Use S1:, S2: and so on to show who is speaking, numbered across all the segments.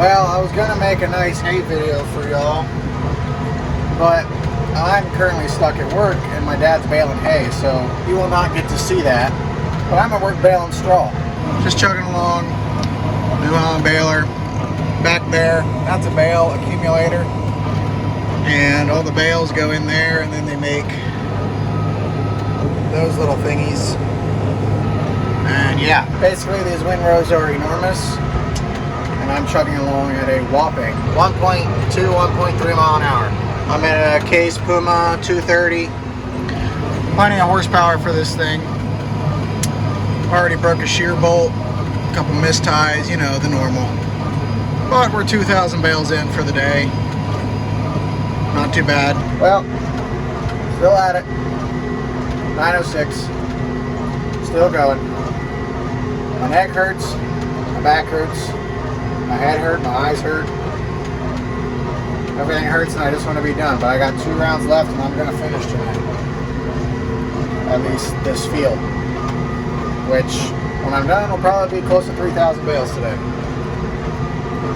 S1: Well, I was gonna make a nice hay video for y'all, but I'm currently stuck at work and my dad's baling hay, so you will not get to see that. But I'm at work baling straw. Just chugging along, New Holland baler. Back there, that's a bale accumulator. And all the bales go in there and then they make those little thingies. And yeah, basically these windrows are enormous. And I'm chugging along at a whopping 1.2, 1.3 mile an hour. I'm at a Case Puma 230. Plenty of horsepower for this thing. Already broke a shear bolt, a couple missed ties, you know, the normal. But we're 2,000 bales in for the day. Not too bad. Well, still at it. 9:06. Still going. My neck hurts. My back hurts. My head hurt, my eyes hurt. Everything hurts and I just want to be done. But I got 2 rounds left and I'm going to finish tonight. At least this field. Which, when I'm done, will probably be close to 3,000 bales today.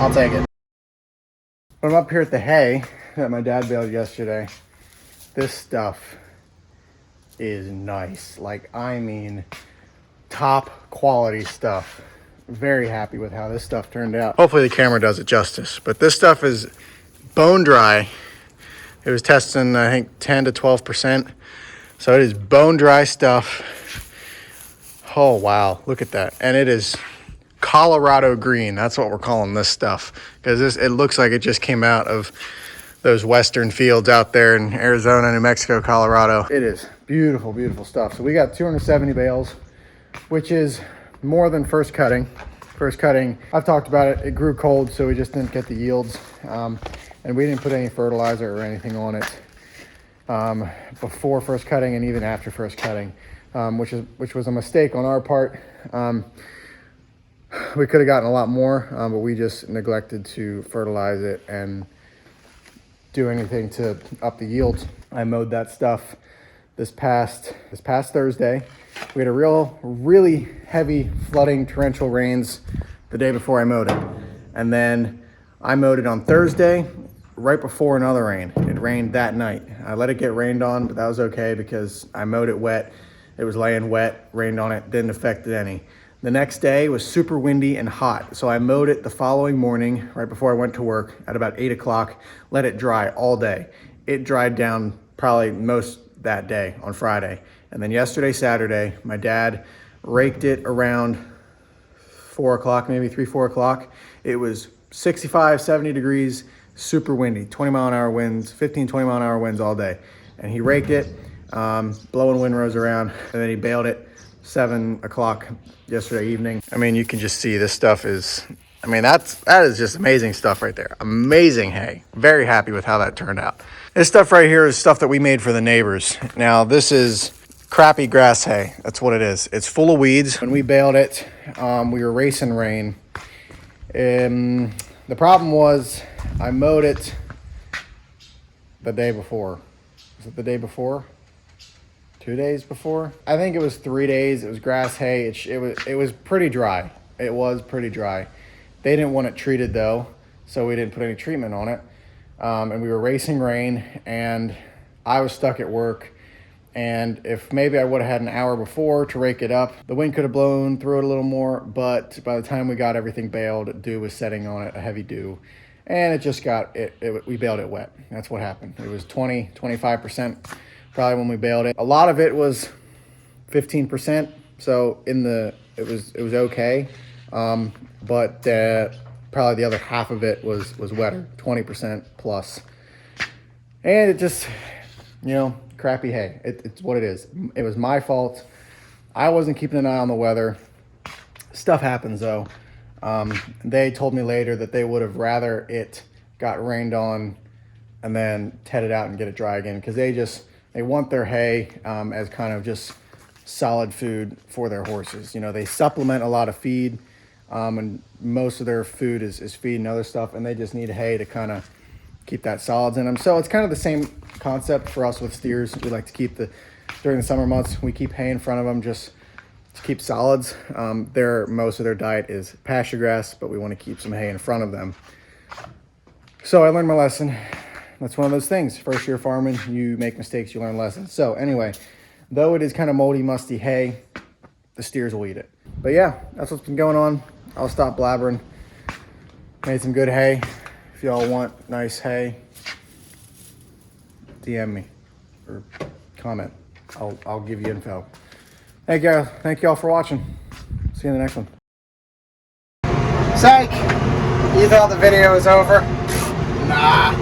S1: I'll take it. I'm up here at the hay that my dad baled yesterday. This stuff is nice. Like, I mean, top quality stuff. Very happy with how this stuff turned out. Hopefully the camera does it justice, but this stuff is bone dry. It was testing, I think, 10 to 12%. So it is bone dry stuff. Oh, wow, look at that. And it is Colorado green. That's what we're calling this stuff, because it looks like it just came out of those western fields out there in Arizona, New Mexico, Colorado. It is beautiful, beautiful stuff. So we got 270 bales, which is more than first cutting. First cutting, I've talked about it, it grew cold, so we just didn't get the yields. And we didn't put any fertilizer or anything on it before first cutting and even after first cutting, which was a mistake on our part. We could have gotten a lot more, but we just neglected to fertilize it and do anything to up the yields. I mowed that stuff this past Thursday. We had a really heavy flooding torrential rains the day before I mowed it. And then I mowed it on Thursday, right before another rain. It rained that night. I let it get rained on, but that was okay because I mowed it wet. It was laying wet, rained on it, didn't affect it any. The next day was super windy and hot. So I mowed it the following morning, right before I went to work at about 8 o'clock, let it dry all day. It dried down probably most that day on Friday. And then yesterday, Saturday, my dad raked it around 4 o'clock, maybe 3, 4 o'clock. It was 65, 70 degrees, super windy, 20 mile an hour winds, 15, 20 mile an hour winds all day. And he raked it, blowing windrows around, and then he baled it 7 o'clock yesterday evening. I mean, you can just see this stuff is, I mean, that is just amazing stuff right there. Amazing hay. Very happy with how that turned out. This stuff right here is stuff that we made for the neighbors. Now, this is crappy grass hay. That's what it is. It's full of weeds. When we baled it, we were racing rain. The problem was I mowed it the day before. Was it the day before? 2 days before? I think it was 3 days. It was grass hay. It was pretty dry. It was pretty dry. They didn't want it treated though, so we didn't put any treatment on it. And we were racing rain, and I was stuck at work. And if maybe I would have had an hour before to rake it up, the wind could have blown through it a little more, but by the time we got everything baled, dew was setting on it, a heavy dew, and it just got, we baled it wet. That's what happened. It was 20, 25% probably when we baled it. A lot of it was 15%, so it was okay, but probably the other half of it was wetter, 20% plus. And it just, you know, crappy hay. It's what it is. It was my fault. I wasn't keeping an eye on the weather. Stuff happens though. They told me later that they would have rather it got rained on and then ted it out and get it dry again, because they want their hay as kind of just solid food for their horses. You know, they supplement a lot of feed, and most of their food is feed and other stuff, and they just need hay to kind of keep that solids in them. So it's kind of the same concept for us with steers. We like to keep during the summer months, we keep hay in front of them just to keep solids. Most of their diet is pasture grass, but we want to keep some hay in front of them. So I learned my lesson. That's one of those things. First year farming, you make mistakes, you learn lessons. So anyway, though it is kind of moldy, musty hay, the steers will eat it. But yeah, that's what's been going on. I'll stop blabbering. Made some good hay. If y'all want nice hay, DM me or comment. I'll give you info. Thank y'all for watching. See you in the next one. Psych! You thought the video was over? Nah.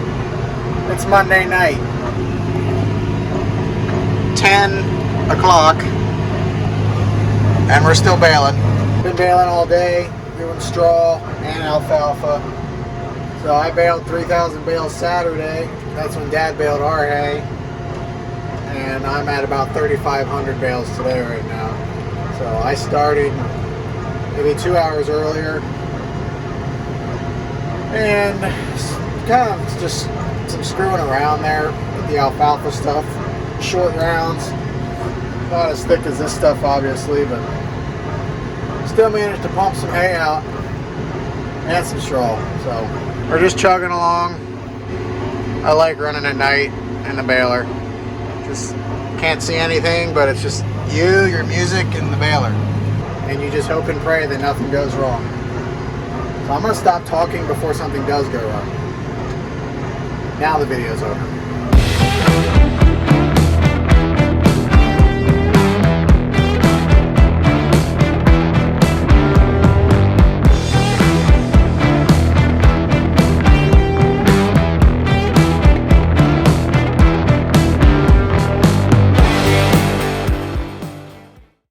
S1: It's Monday night. 10 o'clock. And we're still baling. Been baling all day, doing straw and alfalfa. So I baled 3,000 bales Saturday. That's when Dad baled our hay. And I'm at about 3,500 bales today right now. So I started maybe 2 hours earlier. And kind of just some screwing around there with the alfalfa stuff. Short rounds. Not as thick as this stuff, obviously, but still managed to pump some hay out and some straw. So we're just chugging along. I like running at night in the baler. Just can't see anything, but it's just you, your music, and the baler. And you just hope and pray that nothing goes wrong. So I'm going to stop talking before something does go wrong. Now the video's over.